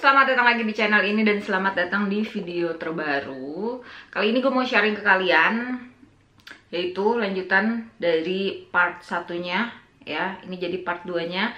selamat datang lagi di channel ini dan selamat datang di video terbaru. Kali ini gue mau sharing ke kalian, yaitu lanjutan dari part satunya ya. Ini jadi part 2-nya,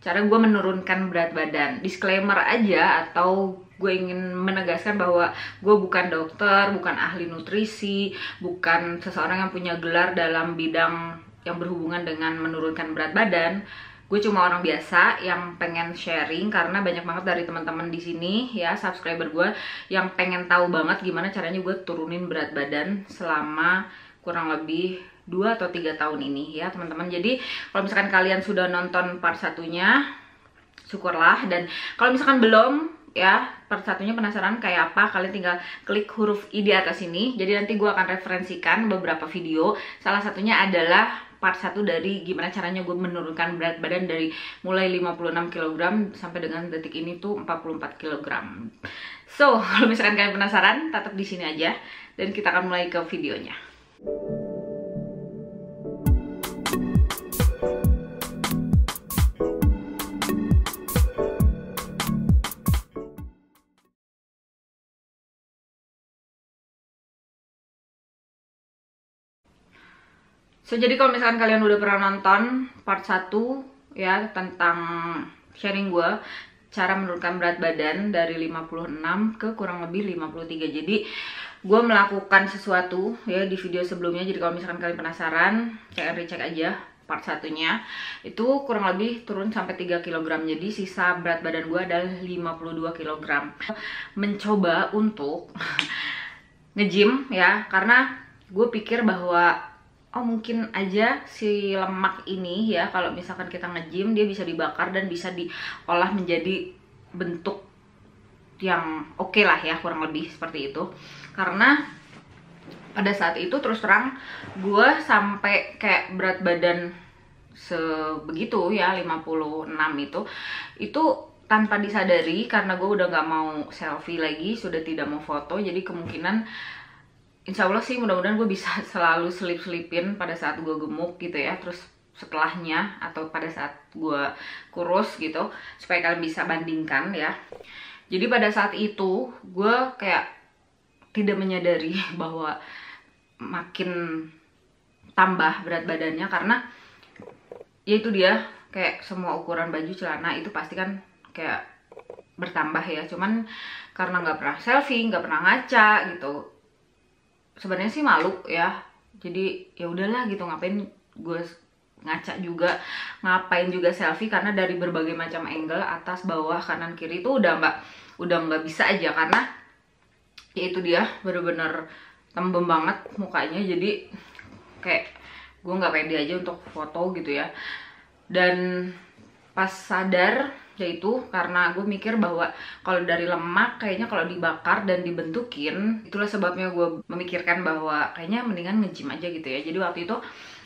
cara gue menurunkan berat badan. Disclaimer aja, atau gue ingin menegaskan bahwa gue bukan dokter, bukan ahli nutrisi, bukan seseorang yang punya gelar dalam bidang yang berhubungan dengan menurunkan berat badan. Gue cuma orang biasa yang pengen sharing karena banyak banget dari teman-teman di sini ya, subscriber gue, yang pengen tahu banget gimana caranya gue turunin berat badan selama kurang lebih 2 atau 3 tahun ini ya teman-teman. Jadi kalau misalkan kalian sudah nonton part satunya, syukurlah. Dan kalau misalkan belum ya, part satunya penasaran kayak apa, kalian tinggal klik huruf I di atas ini. Jadi nanti gue akan referensikan beberapa video. Salah satunya adalah part 1 dari gimana caranya gue menurunkan berat badan dari mulai 56 kg sampai dengan detik ini tuh 44 kg. So, kalau misalkan kalian penasaran, tetap di sini aja dan kita akan mulai ke videonya. So, jadi kalau misalkan kalian udah pernah nonton part 1 ya, tentang sharing gue cara menurunkan berat badan dari 56 ke kurang lebih 53. Jadi gue melakukan sesuatu ya di video sebelumnya. Jadi kalau misalkan kalian penasaran, kalian recheck aja part satunya. Itu kurang lebih turun sampai 3 kg. Jadi sisa berat badan gue adalah 52 kg. Mencoba untuk nge-gym ya, karena gue pikir bahwa oh mungkin aja si lemak ini ya, kalau misalkan kita nge-gym dia bisa dibakar dan bisa diolah menjadi bentuk yang oke lah ya, kurang lebih seperti itu. Karena pada saat itu terus terang gue sampai kayak berat badan sebegitu ya, 56 itu tanpa disadari, karena gue udah gak mau selfie lagi, sudah tidak mau foto. Jadi kemungkinan insya Allah sih, mudah-mudahan gue bisa selalu selip-selipin pada saat gue gemuk gitu ya, terus setelahnya atau pada saat gue kurus gitu, supaya kalian bisa bandingkan ya. Jadi pada saat itu gue kayak tidak menyadari bahwa makin tambah berat badannya, karena ya itu dia, kayak semua ukuran baju celana itu pasti kan kayak bertambah ya. Cuman karena nggak pernah selfie, nggak pernah ngaca gitu, sebenarnya sih malu ya. Jadi ya udahlah gitu, ngapain gue ngaca juga, ngapain juga selfie, karena dari berbagai macam angle, atas, bawah, kanan, kiri itu udah nggak bisa aja, karena ya itu dia bener-bener tembem banget mukanya. Jadi kayak gue nggak pede aja untuk foto gitu ya. Dan pas sadar yaitu karena gue mikir bahwa kalau dari lemak kayaknya kalau dibakar dan dibentukin, itulah sebabnya gue memikirkan bahwa kayaknya mendingan nge-gym aja gitu ya. Jadi waktu itu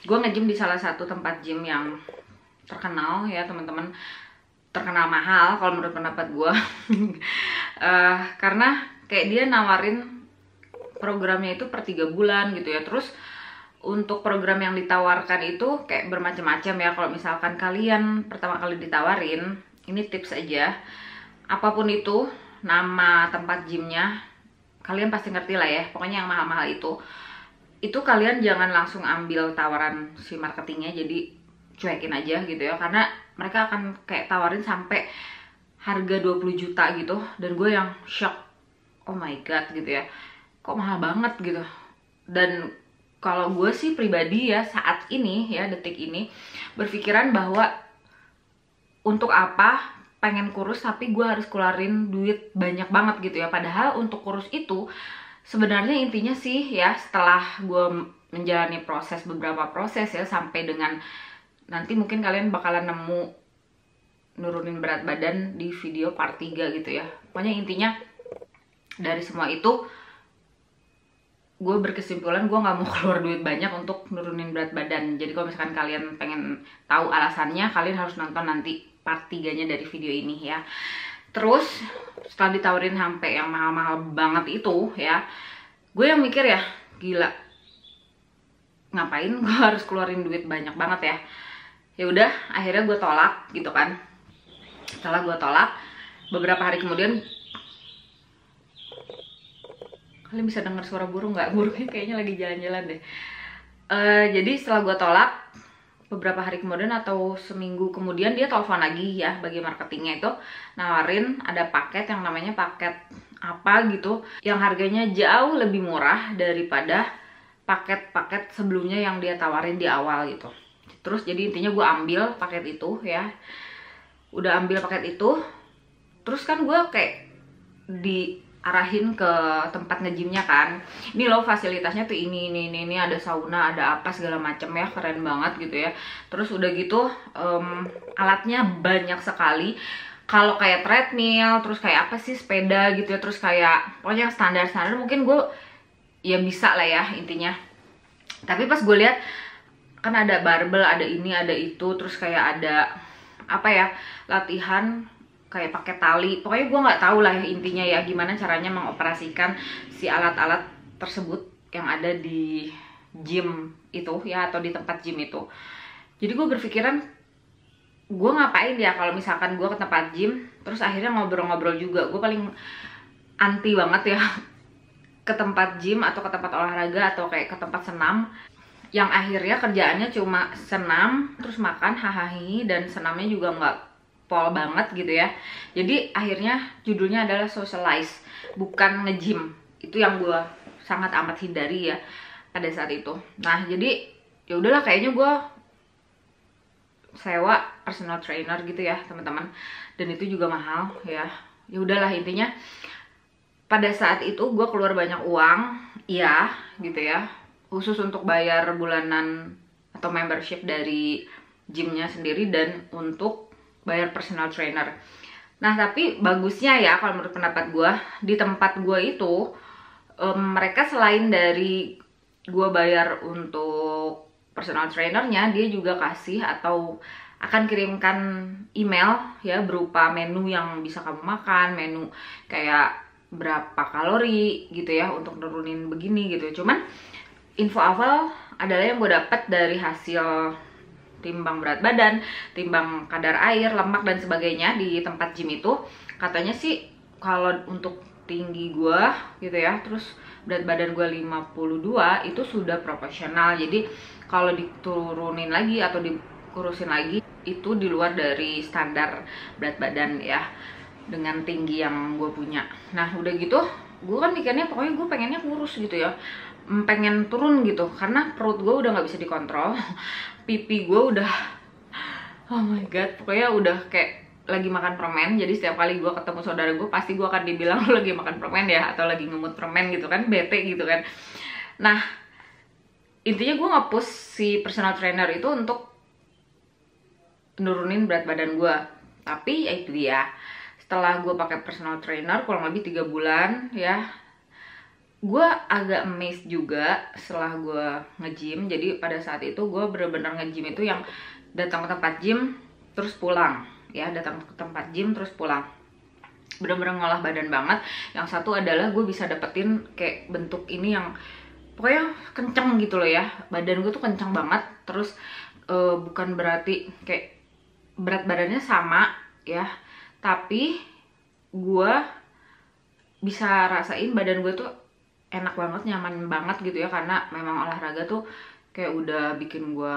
gue nge-gym di salah satu tempat gym yang terkenal ya teman-teman, terkenal mahal kalau menurut pendapat gue. Karena kayak dia nawarin programnya itu per 3 bulan gitu ya. Terus untuk program yang ditawarkan itu kayak bermacam-macam ya. Kalau misalkan kalian pertama kali ditawarin, ini tips aja, apapun itu nama tempat gymnya, kalian pasti ngerti lah ya, pokoknya yang mahal-mahal itu kalian jangan langsung ambil tawaran si marketingnya. Jadi cuekin aja gitu ya, karena mereka akan kayak tawarin sampai harga 20 juta gitu. Dan gue yang shock, oh my god gitu ya, kok mahal banget gitu. Dan kalau gue sih pribadi ya, saat ini ya, detik ini berpikiran bahwa untuk apa pengen kurus tapi gue harus keluarin duit banyak banget gitu ya. Padahal untuk kurus itu sebenarnya intinya sih ya, setelah gue menjalani beberapa proses ya, sampai dengan nanti mungkin kalian bakalan nemu nurunin berat badan di video part 3 gitu ya. Pokoknya intinya dari semua itu gue berkesimpulan gue nggak mau keluar duit banyak untuk nurunin berat badan. Jadi kalau misalkan kalian pengen tahu alasannya, kalian harus nonton nanti part 3-nya dari video ini ya. Terus setelah ditawarin sampai yang mahal-mahal banget itu ya, gue yang mikir ya, gila, ngapain gue harus keluarin duit banyak banget ya. Ya udah, akhirnya gue tolak gitu kan. Setelah gue tolak, beberapa hari kemudian, kalian bisa dengar suara burung nggak? Burungnya kayaknya lagi jalan-jalan deh. Jadi setelah gue tolak, beberapa hari kemudian atau seminggu kemudian dia telepon lagi ya, bagi marketingnya itu nawarin ada paket yang namanya paket apa gitu, yang harganya jauh lebih murah daripada paket-paket sebelumnya yang dia tawarin di awal gitu. Terus jadi intinya gue ambil paket itu ya, udah ambil paket itu, terus kan gue kayak diarahin ke tempat nge-gymnya kan. Ini loh fasilitasnya tuh ini ada sauna, ada apa segala macam ya, keren banget gitu ya. Terus udah gitu alatnya banyak sekali. Kalau kayak treadmill, terus kayak apa sih, sepeda gitu ya, terus kayak pokoknya standar-standar mungkin gue ya bisa lah ya intinya. Tapi pas gue lihat kan ada barbel, ada ini, ada itu, terus kayak ada apa ya, latihan kayak pakai tali. Pokoknya gue nggak tahu lah ya intinya ya gimana caranya mengoperasikan si alat-alat tersebut yang ada di gym itu ya, atau di tempat gym itu. Jadi gue berpikiran, gue ngapain ya kalau misalkan gue ke tempat gym terus akhirnya ngobrol-ngobrol juga. Gue paling anti banget ya ke tempat gym atau ke tempat olahraga atau kayak ke tempat senam yang akhirnya kerjaannya cuma senam terus makan hahaha, dan senamnya juga nggak pol banget gitu ya. Jadi akhirnya judulnya adalah socialize, bukan nge-gym. Itu yang gue sangat amat hindari ya pada saat itu. Nah jadi ya udahlah, kayaknya gue sewa personal trainer gitu ya teman-teman, dan itu juga mahal ya. Ya udahlah intinya pada saat itu gue keluar banyak uang ya gitu ya, khusus untuk bayar bulanan atau membership dari gymnya sendiri dan untuk bayar personal trainer. Nah tapi bagusnya ya kalau menurut pendapat gue, di tempat gue itu mereka selain dari gue bayar untuk personal trainernya, dia juga kasih atau akan kirimkan email ya berupa menu yang bisa kamu makan, menu kayak berapa kalori gitu ya untuk nurunin begini gitu. Cuman info awal adalah yang gue dapat dari hasil timbang berat badan, timbang kadar air, lemak dan sebagainya di tempat gym itu, katanya sih kalau untuk tinggi gue gitu ya, terus berat badan gue 52 itu sudah proporsional. Jadi kalau diturunin lagi atau dikurusin lagi itu di luar dari standar berat badan ya, dengan tinggi yang gue punya. Nah udah gitu gue kan mikirnya pokoknya gue pengennya kurus gitu ya, pengen turun gitu, karena perut gue udah nggak bisa dikontrol, pipi gue udah oh my god, pokoknya udah kayak lagi makan permen. Jadi setiap kali gue ketemu saudara gue pasti gue akan dibilang lo lagi makan permen ya, atau lagi ngemut permen gitu kan, bete gitu kan. Nah intinya gue nge-push si personal trainer itu untuk nurunin berat badan gue. Tapi ya itu dia, setelah gue pakai personal trainer kurang lebih 3 bulan ya, gue agak amazed juga setelah gue nge-gym. Jadi pada saat itu gue bener-bener nge-gym itu yang datang ke tempat gym terus pulang ya, datang ke tempat gym terus pulang, bener-bener ngolah badan banget. Yang satu adalah gue bisa dapetin kayak bentuk ini yang pokoknya kenceng gitu loh ya, badan gue tuh kenceng banget. Terus bukan berarti kayak berat badannya sama ya, tapi gue bisa rasain badan gue tuh enak banget, nyaman banget gitu ya, karena memang olahraga tuh kayak udah bikin gue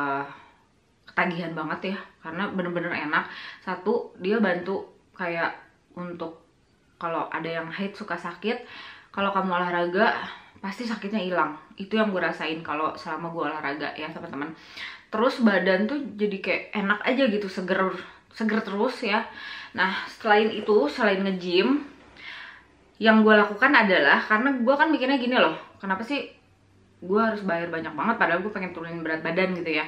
ketagihan banget ya, karena bener-bener enak. Satu, dia bantu kayak untuk kalau ada yang haid suka sakit, kalau kamu olahraga pasti sakitnya hilang. Itu yang gue rasain kalau selama gue olahraga ya teman-teman. Terus badan tuh jadi kayak enak aja gitu, seger terus ya. Nah selain itu, selain nge-gym, yang gue lakukan adalah, karena gue kan mikirnya gini loh, kenapa sih gue harus bayar banyak banget padahal gue pengen turunin berat badan gitu ya.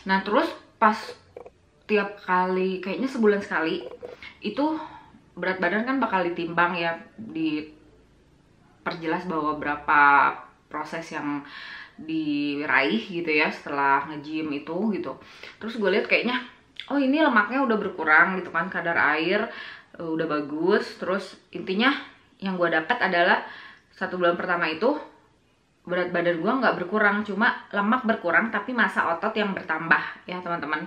Nah terus pas tiap kali, kayaknya sebulan sekali, itu berat badan kan bakal ditimbang ya, diperjelas bahwa berapa proses yang diraih gitu ya setelah nge-gym itu gitu. Terus gue lihat kayaknya, oh ini lemaknya udah berkurang gitu kan, kadar air udah bagus. Terus intinya yang gue dapat adalah 1 bulan pertama itu berat badan gue nggak berkurang, cuma lemak berkurang tapi massa otot yang bertambah ya teman-teman.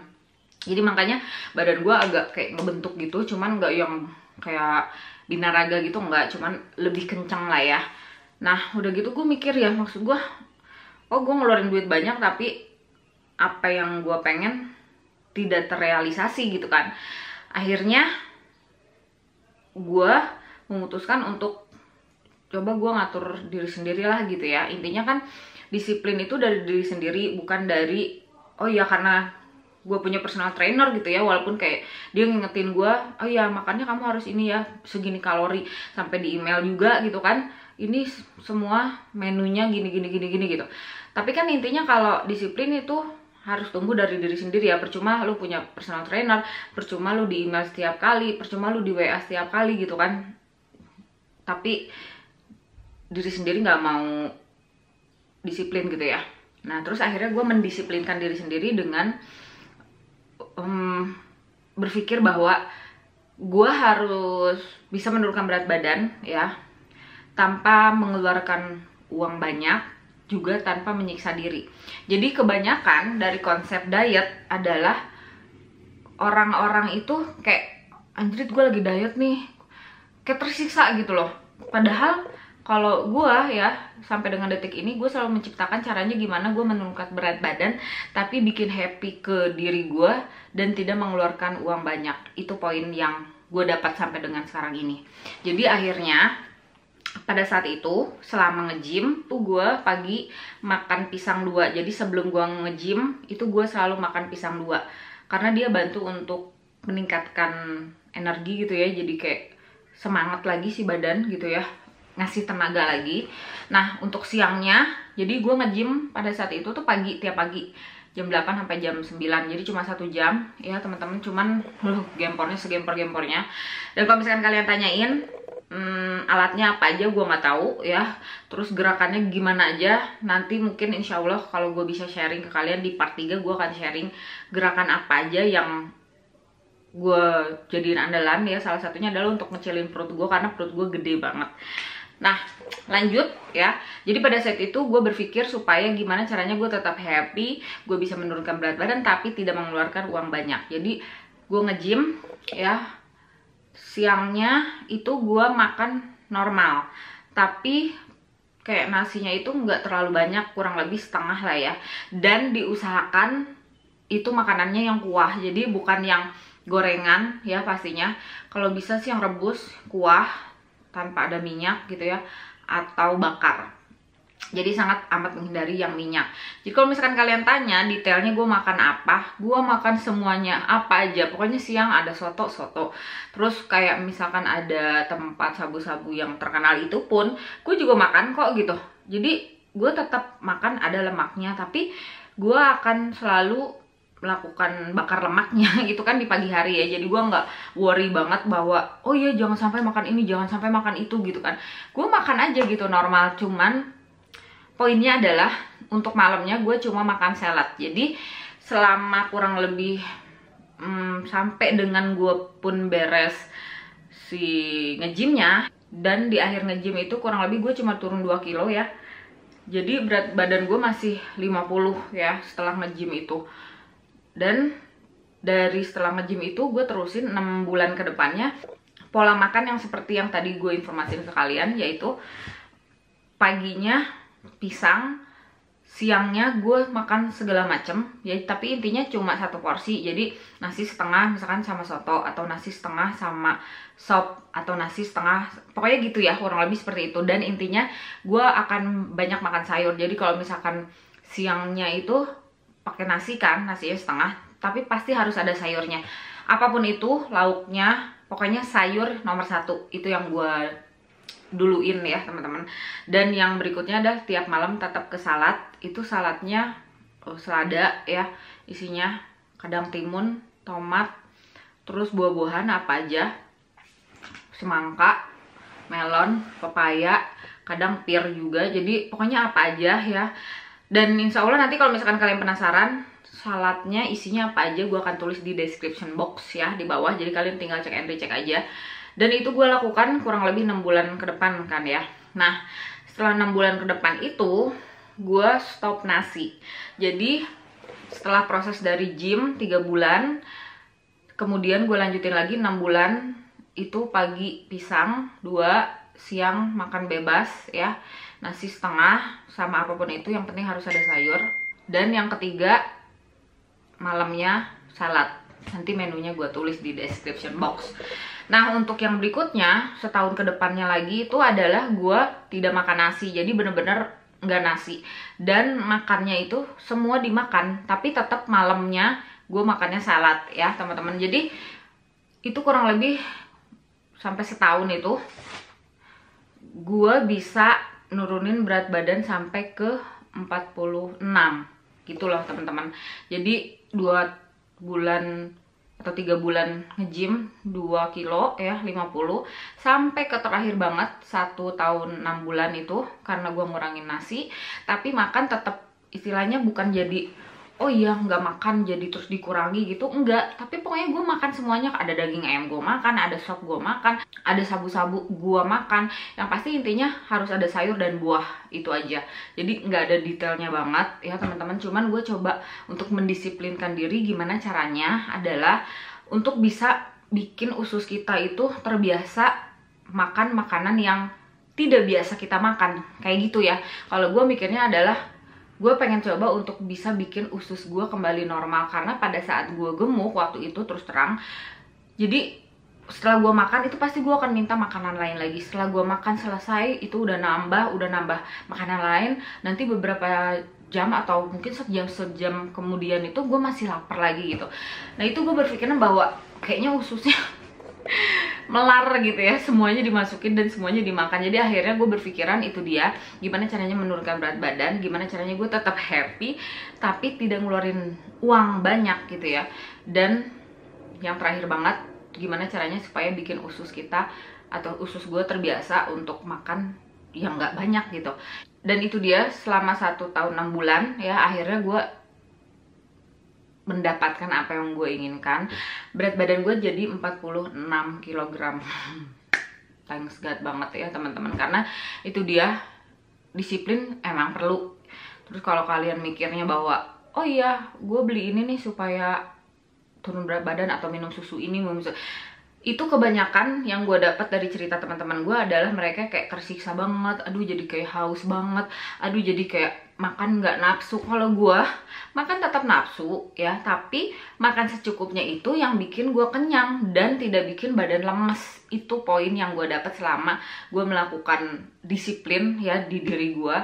Jadi makanya badan gue agak kayak ngebentuk gitu, cuman nggak yang kayak binaraga gitu, enggak, cuman lebih kencang lah ya. Nah udah gitu gue mikir ya, maksud gue, oh gue ngeluarin duit banyak tapi apa yang gue pengen tidak terrealisasi gitu kan. Akhirnya gue memutuskan untuk coba gue ngatur diri sendiri lah gitu ya. Intinya kan disiplin itu dari diri sendiri, bukan dari oh ya karena gue punya personal trainer gitu ya, walaupun kayak dia ngingetin gue, oh ya makannya kamu harus ini ya, segini kalori, sampai di email juga gitu kan, ini semua menunya gini gitu. Tapi kan intinya kalau disiplin itu harus tumbuh dari diri sendiri ya. Percuma lu punya personal trainer, percuma lu di email setiap kali, percuma lu di WA setiap kali gitu kan, tapi diri sendiri nggak mau disiplin gitu ya. Nah terus akhirnya gue mendisiplinkan diri sendiri dengan berpikir bahwa gue harus bisa menurunkan berat badan ya, tanpa mengeluarkan uang banyak, juga tanpa menyiksa diri. Jadi kebanyakan dari konsep diet adalah orang-orang itu kayak, anjrit gue lagi diet nih, kayak tersiksa gitu loh. Padahal kalau gue ya, sampai dengan detik ini gue selalu menciptakan caranya gimana gue menurunkan berat badan tapi bikin happy ke diri gue dan tidak mengeluarkan uang banyak. Itu poin yang gue dapat sampai dengan sekarang ini. Jadi akhirnya pada saat itu selama nge-gym tuh gue pagi makan pisang 2. Jadi sebelum gue nge-gym itu gue selalu makan pisang 2 karena dia bantu untuk meningkatkan energi gitu ya. Jadi kayak semangat lagi si badan gitu ya, ngasih tenaga lagi. Nah untuk siangnya, jadi gue nge-gym pada saat itu tuh pagi, tiap pagi jam 8 sampai jam 9, jadi cuma 1 jam ya teman-teman. Cuman gempornya segempor-gempornya. Dan kalau misalkan kalian tanyain alatnya apa aja, gue nggak tahu ya, terus gerakannya gimana aja, nanti mungkin insya Allah kalau gue bisa sharing ke kalian di part 3, gue akan sharing gerakan apa aja yang gue jadiin andalan ya. Salah satunya adalah untuk ngecilin perut gue karena perut gue gede banget. Nah lanjut ya, jadi pada saat itu gue berpikir supaya gimana caranya gue tetap happy, gue bisa menurunkan berat badan tapi tidak mengeluarkan uang banyak. Jadi gue nge-gym ya, siangnya itu gue makan normal, tapi kayak nasinya itu nggak terlalu banyak, kurang lebih setengah lah ya. Dan diusahakan itu makanannya yang kuah, jadi bukan yang gorengan ya pastinya. Kalau bisa sih yang rebus, kuah tanpa ada minyak gitu ya, atau bakar. Jadi sangat amat menghindari yang minyak. Jadi kalau misalkan kalian tanya detailnya gue makan apa, gue makan semuanya, apa aja. Pokoknya siang ada soto. Terus kayak misalkan ada tempat sabu-sabu yang terkenal itu pun gue juga makan kok gitu. Jadi gue tetap makan ada lemaknya, tapi gue akan selalu melakukan bakar lemaknya itu kan di pagi hari ya. Jadi gue nggak worry banget bahwa oh iya jangan sampai makan ini, jangan sampai makan itu gitu kan. Gue makan aja gitu normal. Cuman poinnya adalah untuk malamnya gue cuma makan salad. Jadi selama kurang lebih sampai dengan gue pun beres si nge-gymnya, dan di akhir nge-gym itu kurang lebih gue cuma turun 2 kilo ya. Jadi berat badan gue masih 50 ya setelah nge-gym itu. Dan dari setelah nge-gym itu gue terusin 6 bulan ke depannya pola makan yang seperti yang tadi gue informasiin ke kalian, yaitu paginya pisang, siangnya gue makan segala macem ya, tapi intinya cuma 1 porsi. Jadi nasi setengah misalkan sama soto, atau nasi setengah sama sop, atau nasi setengah, pokoknya gitu ya, kurang lebih seperti itu. Dan intinya gue akan banyak makan sayur. Jadi kalau misalkan siangnya itu pakai nasi kan, nasinya setengah, tapi pasti harus ada sayurnya. Apapun itu lauknya, pokoknya sayur nomor 1. Itu yang gue duluin ya teman-teman. Dan yang berikutnya adalah tiap malam tetap ke salad. Itu saladnya selada ya, isinya kadang timun, tomat, terus buah-buahan apa aja, semangka, melon, pepaya, kadang pir juga. Jadi pokoknya apa aja ya. Dan insya Allah nanti kalau misalkan kalian penasaran saladnya isinya apa aja, gue akan tulis di description box ya di bawah. Jadi kalian tinggal cek and recheck aja. Dan itu gue lakukan kurang lebih 6 bulan ke depan kan ya. Nah setelah 6 bulan ke depan itu gue stop nasi. Jadi setelah proses dari gym 3 bulan, kemudian gue lanjutin lagi 6 bulan itu pagi pisang 2, siang makan bebas ya, nasi setengah sama apapun itu, yang penting harus ada sayur. Dan yang ketiga malamnya salad. Nanti menunya gue tulis di description box. Nah untuk yang berikutnya setahun ke depannya lagi itu adalah gue tidak makan nasi, jadi bener-bener nggak nasi, dan makannya itu semua dimakan, tapi tetap malamnya gue makannya salad ya teman-teman. Jadi itu kurang lebih sampai setahun itu gue bisa nurunin berat badan sampai ke 46 gitu loh teman-teman. Jadi 2 bulan atau 3 bulan nge-gym 2 kilo ya, 50, sampai ke terakhir banget 1 tahun 6 bulan itu karena gue ngurangin nasi, tapi makan tetap istilahnya bukan jadi oh iya nggak makan jadi terus dikurangi gitu, enggak, tapi pokoknya gue makan semuanya. Ada daging ayam gue makan, ada sop gue makan, ada sabu-sabu gue makan, yang pasti intinya harus ada sayur dan buah, itu aja. Jadi nggak ada detailnya banget ya teman-teman, cuman gue coba untuk mendisiplinkan diri. Gimana caranya adalah untuk bisa bikin usus kita itu terbiasa makan makanan yang tidak biasa kita makan, kayak gitu ya. Kalau gue mikirnya adalah gue pengen coba untuk bisa bikin usus gue kembali normal, karena pada saat gue gemuk waktu itu terus terang, jadi setelah gue makan itu pasti gue akan minta makanan lain lagi. Setelah gue makan selesai itu udah nambah makanan lain, nanti beberapa jam atau mungkin sejam kemudian itu gue masih lapar lagi gitu. Nah itu gue berpikiran bahwa kayaknya ususnya melar gitu ya, semuanya dimasukin dan semuanya dimakan. Jadi akhirnya gue berpikiran itu dia, gimana caranya menurunkan berat badan, gimana caranya gue tetap happy tapi tidak ngeluarin uang banyak gitu ya. Dan yang terakhir banget, gimana caranya supaya bikin usus kita atau usus gue terbiasa untuk makan yang nggak banyak gitu. Dan itu dia selama 1 tahun 6 bulan ya, akhirnya gue mendapatkan apa yang gue inginkan. Berat badan gue jadi 46 kg. Thanks God banget ya teman-teman, karena itu dia, disiplin emang perlu. Terus kalau kalian mikirnya bahwa oh iya gue beli ini nih supaya turun berat badan atau minum susu ini, itu kebanyakan yang gue dapat dari cerita teman-teman gue adalah mereka kayak tersiksa banget, aduh jadi kayak haus banget, aduh jadi kayak makan nggak nafsu. Kalau gue makan tetap nafsu ya, tapi makan secukupnya itu yang bikin gue kenyang dan tidak bikin badan lemes. Itu poin yang gue dapat selama gue melakukan disiplin ya di diri gue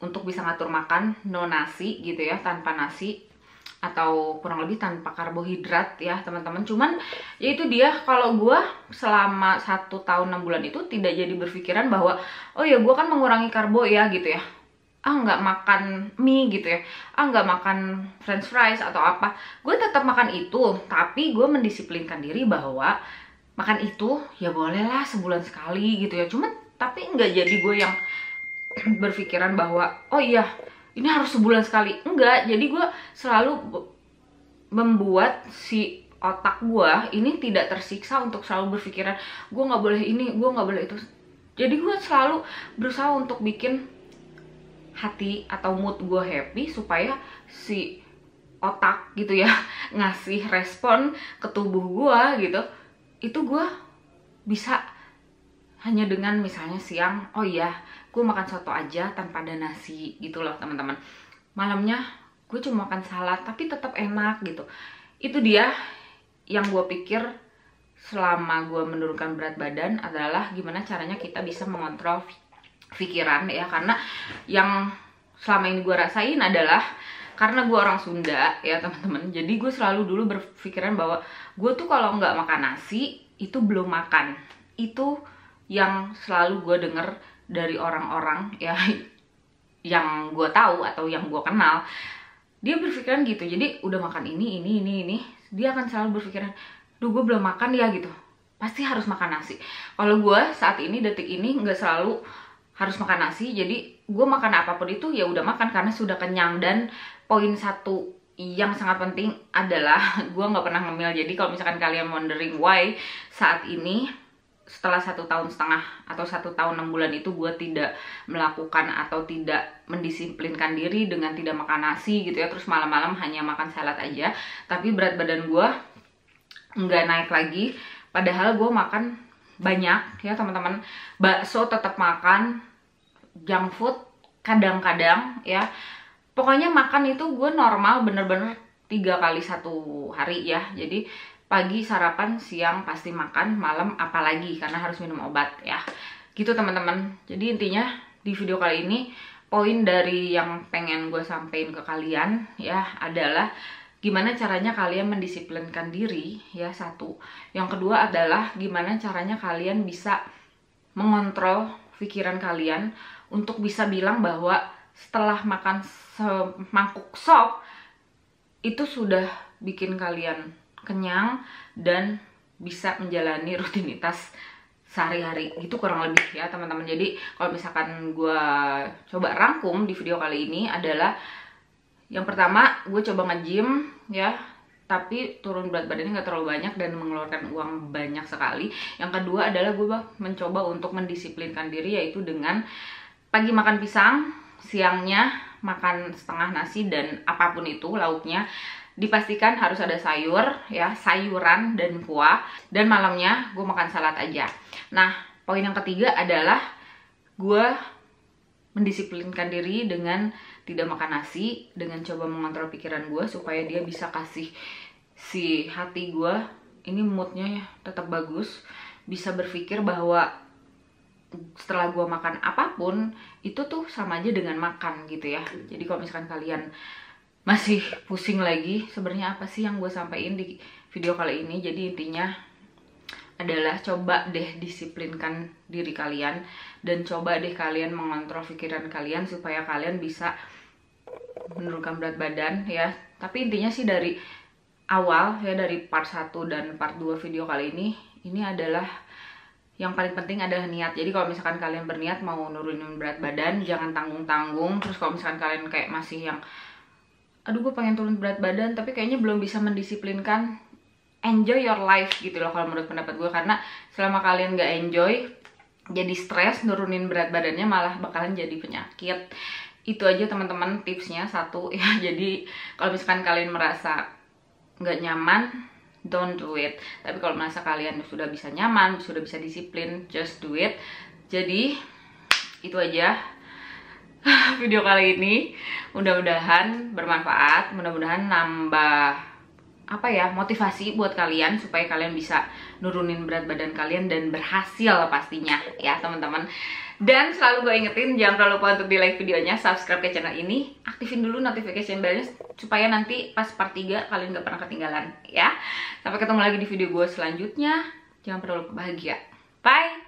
untuk bisa ngatur makan no nasi gitu ya, tanpa nasi atau kurang lebih tanpa karbohidrat ya teman-teman. Cuman ya itu dia, kalau gue selama 1 tahun 6 bulan itu tidak jadi berpikiran bahwa oh ya gue kan mengurangi karbo ya gitu ya, nggak makan mie gitu ya, nggak makan french fries atau apa. Gue tetap makan itu, tapi gue mendisiplinkan diri bahwa makan itu ya bolehlah sebulan sekali gitu ya. Cuman tapi nggak jadi gue yang berpikiran bahwa oh iya ini harus sebulan sekali, enggak. Jadi gue selalu membuat si otak gue ini tidak tersiksa untuk selalu berpikiran gue nggak boleh ini, gue nggak boleh itu. Jadi gue selalu berusaha untuk bikin hati atau mood gue happy supaya si otak gitu ya ngasih respon ke tubuh gue gitu. Itu gue bisa hanya dengan misalnya siang, oh iya gue makan soto aja tanpa ada nasi gitu loh teman-teman. Malamnya gue cuma makan salad tapi tetap enak gitu. Itu dia yang gue pikir selama gue menurunkan berat badan adalah gimana caranya kita bisa mengontrol pikiran ya. Karena yang selama ini gue rasain adalah karena gue orang Sunda ya teman-teman. Jadi gue selalu dulu berpikiran bahwa gue tuh kalau nggak makan nasi itu belum makan. Itu yang selalu gue denger dari orang-orang ya yang gue tahu atau yang gue kenal. Dia berpikiran gitu. Jadi udah makan ini, dia akan selalu berpikiran, duh gue belum makan ya gitu, pasti harus makan nasi. Kalau gue saat ini, detik ini nggak selalu harus makan nasi. Jadi gue makan apapun itu ya udah makan karena sudah kenyang. Dan poin satu yang sangat penting adalah gue nggak pernah ngemil. Jadi kalau misalkan kalian wondering why saat ini setelah 1,5 tahun atau 1 tahun 6 bulan itu gue tidak melakukan atau tidak mendisiplinkan diri dengan tidak makan nasi gitu ya, terus malam-malam hanya makan salad aja, tapi berat badan gue nggak naik lagi. Padahal gue makan banyak ya teman-teman, bakso tetap makan, junk food kadang-kadang ya. Pokoknya makan itu gue normal bener-bener 3 kali satu hari ya. Jadi pagi sarapan, siang pasti makan, malam apalagi karena harus minum obat ya. Gitu teman-teman. Jadi intinya di video kali ini poin dari yang pengen gue sampein ke kalian ya adalah gimana caranya kalian mendisiplinkan diri ya, satu. Yang kedua adalah gimana caranya kalian bisa mengontrol pikiran kalian untuk bisa bilang bahwa setelah makan semangkuk sop itu sudah bikin kalian kenyang dan bisa menjalani rutinitas sehari-hari. Gitu kurang lebih ya teman-teman. Jadi kalau misalkan gue coba rangkum di video kali ini adalah yang pertama, gue coba nge-gym ya, tapi turun berat badannya nggak terlalu banyak dan mengeluarkan uang banyak sekali. Yang kedua adalah gue mencoba untuk mendisiplinkan diri, yaitu dengan pagi makan pisang, siangnya makan setengah nasi dan apapun itu lauknya dipastikan harus ada sayur ya, sayuran dan kuah, dan malamnya gue makan salad aja. Nah, poin yang ketiga adalah gue mendisiplinkan diri dengan tidak makan nasi, dengan coba mengontrol pikiran gue supaya dia bisa kasih si hati gue ini moodnya tetap bagus, bisa berpikir bahwa setelah gue makan apapun itu tuh sama aja dengan makan gitu ya. Jadi kalau misalkan kalian masih pusing lagi sebenarnya apa sih yang gue sampaikan di video kali ini, jadi intinya adalah coba deh disiplinkan diri kalian dan coba deh kalian mengontrol pikiran kalian supaya kalian bisa menurunkan berat badan ya. Tapi intinya sih dari awal ya, dari part 1 dan part 2 video kali ini adalah yang paling penting adalah niat. Jadi kalau misalkan kalian berniat mau nurunin berat badan, jangan tanggung-tanggung. Terus kalau misalkan kalian kayak masih yang aduh gue pengen turun berat badan tapi kayaknya belum bisa mendisiplinkan, enjoy your life gitu loh kalau menurut pendapat gue. Karena selama kalian gak enjoy, jadi stres, nurunin berat badannya malah bakalan jadi penyakit. Itu aja teman-teman tipsnya, satu ya. Jadi kalau misalkan kalian merasa nggak nyaman, don't do it. Tapi kalau merasa kalian sudah bisa nyaman, sudah bisa disiplin, just do it. Jadi itu aja video kali ini. Mudah-mudahan bermanfaat, mudah-mudahan nambah apa ya, motivasi buat kalian supaya kalian bisa nurunin berat badan kalian dan berhasil pastinya ya teman-teman. Dan selalu gue ingetin, jangan lupa untuk di like videonya, subscribe ke channel ini, aktifin dulu notification bellnya supaya nanti pas part 3 kalian gak pernah ketinggalan ya. Sampai ketemu lagi di video gue selanjutnya. Jangan pernah lupa bahagia. Bye.